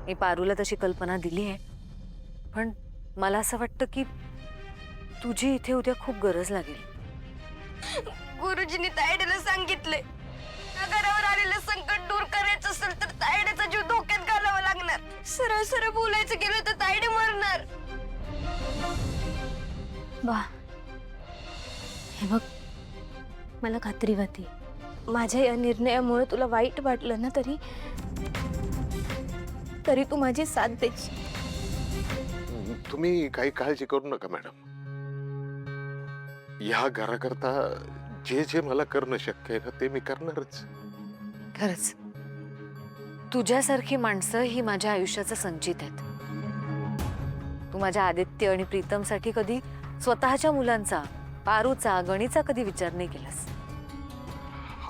मी पारूला तशी कल्पना दिली आहे, पण मला असं वाटतं की तुझी इथे उद्या खूप गरज लागेल. गुरुजींनी तायडेला सांगितले, या घरावर आलेलं संकट दूर करायचं असेल तर तायडेचा जीव धोक्यात घालावा लागणार. सरळ सरळ बोलायचं गेलं तर तायडे मरणार. वा, हे बघ, मला खात्री होती माझ्या या निर्णयामुळे तुला वाईट वाटलं ना, तरी तू माझी साथ देशील. तुम्ही काही काळजी करू नका मॅडम. या घराकरता जे जे मला करणं शक्य आहे ना ते मी करणारच. खरंच तुझ्यासारखी माणसं ही माझ्या आयुष्याचं संचित आहेत. तू माझ्या आदित्य आणि प्रीतमसाठी कधी स्वतःच्या मुलांचा, पारूचा, गणीचा कधी विचार नाही केलास.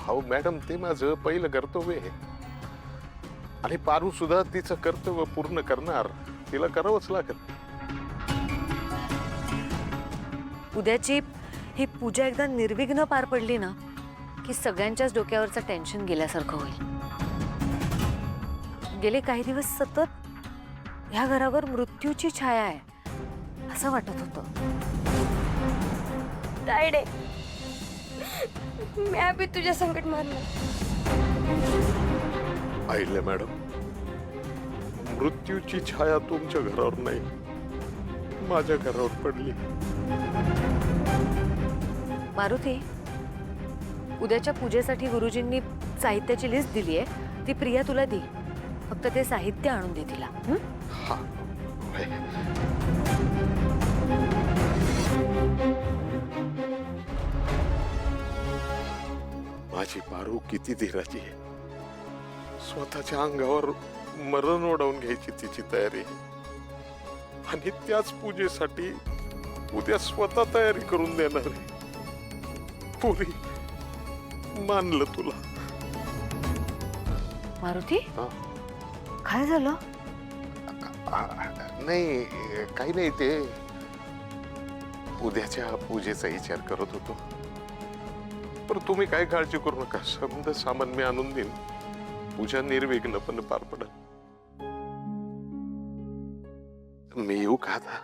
हो मॅडम, ते माझं पहिलं कर्तव्य आहे आणि पारू सुद्धा तिचं कर्तव्य पूर्ण करणार. तिला करावंच लागेल. उद्याची ही पूजा एकदा निर्विघ्न पार पडली ना की सगळ्यांच्याच डोक्यावरचं टेन्शन गेल्यासारखं होईल. गेले काही दिवस सतत ह्या घरावर मृत्यूची छाया आहे असं वाटत होतं. तायडे, मी बी तुझ्या संकट मारणार. पाहिलं मॅडम, मृत्यूची छाया तुमच्या घरावर नाही, माझ्या घरावर पडली. मारुती, उद्याच्या पूजेसाठी गुरुजींनी साहित्याची लिस्ट दिली आहे. ती प्रिया तुला दे. फक्त ते साहित्य आणून दे तिला. हा, होय. माझी पारू किती धीराची आहे. स्वतःच्या अंगावर मरण ओढवून घ्यायची तिची तयारी आहे. आणि त्याच पूजेसाठी उद्या स्वतः तयारी करून देणार आहे. पुरी, मानलं तुला. मारुती, हा. काय झालं? नाही, काही नाही. ते उद्याच्या पूजेचा विचार करत होतो. पण तुम्ही काय काळजी करू नका. समजा सामान मी आणून देईन. पूजा निर्विघ्नपणे पार पडेल. मी येऊ का आता?